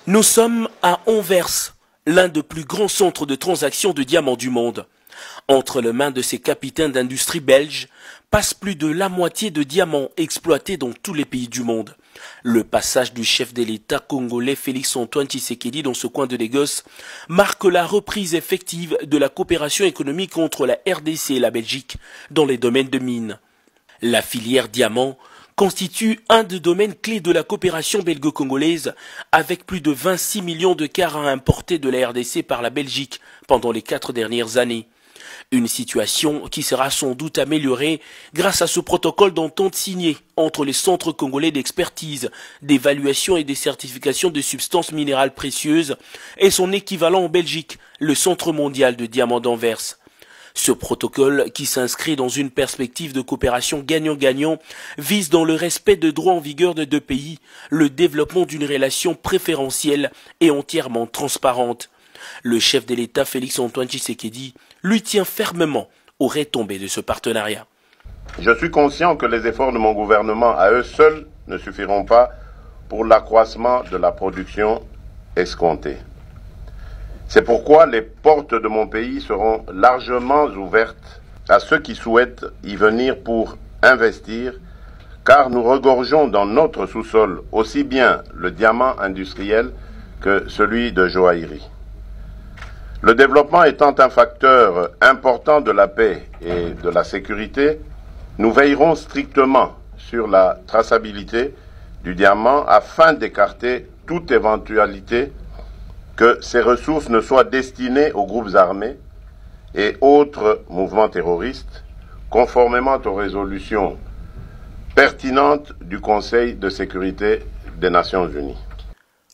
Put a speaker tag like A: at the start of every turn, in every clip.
A: Nous sommes à Anvers, l'un des plus grands centres de transaction de diamants du monde. Entre les mains de ces capitaines d'industrie belges passe plus de la moitié de diamants exploités dans tous les pays du monde. Le passage du chef de l'État congolais Félix-Antoine Tshisekedi dans ce coin de négoce marque la reprise effective de la coopération économique entre la RDC et la Belgique dans les domaines de mines. La filière diamant constitue un des domaines clés de la coopération belgo-congolaise avec plus de 26 millions de carats importés de la RDC par la Belgique pendant les 4 dernières années. Une situation qui sera sans doute améliorée grâce à ce protocole d'entente signé entre les centres congolais d'expertise, d'évaluation et de certification de substances minérales précieuses et son équivalent en Belgique, le Centre mondial de diamants d'Anvers. Ce protocole, qui s'inscrit dans une perspective de coopération gagnant-gagnant, vise dans le respect des droits en vigueur de deux pays, le développement d'une relation préférentielle et entièrement transparente. Le chef de l'État Félix-Antoine Tshisekedi lui tient fermement aux retombées de ce partenariat.
B: Je suis conscient que les efforts de mon gouvernement à eux seuls ne suffiront pas pour l'accroissement de la production escomptée. C'est pourquoi les portes de mon pays seront largement ouvertes à ceux qui souhaitent y venir pour investir, car nous regorgeons dans notre sous-sol aussi bien le diamant industriel que celui de joaillerie. Le développement étant un facteur important de la paix et de la sécurité, nous veillerons strictement sur la traçabilité du diamant afin d'écarter toute éventualité que ces ressources ne soient destinées aux groupes armés et autres mouvements terroristes, conformément aux résolutions pertinentes du Conseil de sécurité des Nations Unies.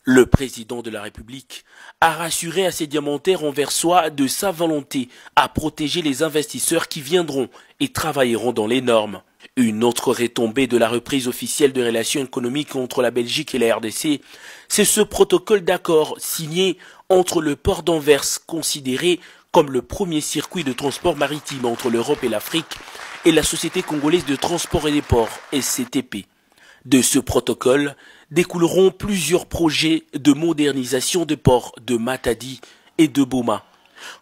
A: Le président de la République a rassuré à ses diamantaires anversois de sa volonté à protéger les investisseurs qui viendront et travailleront dans les normes. Une autre retombée de la reprise officielle de relations économiques entre la Belgique et la RDC, c'est ce protocole d'accord signé entre le port d'Anvers, considéré comme le premier circuit de transport maritime entre l'Europe et l'Afrique, et la Société congolaise de transport et des ports, SCTP. De ce protocole découleront plusieurs projets de modernisation des ports de Matadi et de Boma.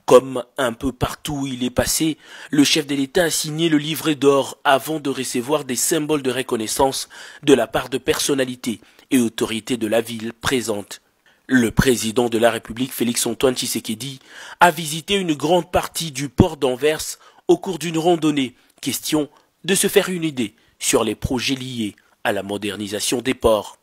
A: Comme un peu partout où il est passé, le chef de l'État a signé le livret d'or avant de recevoir des symboles de reconnaissance de la part de personnalités et autorités de la ville présentes. Le président de la République, Félix-Antoine Tshisekedi, a visité une grande partie du port d'Anvers au cours d'une randonnée, question de se faire une idée sur les projets liés à la modernisation des ports.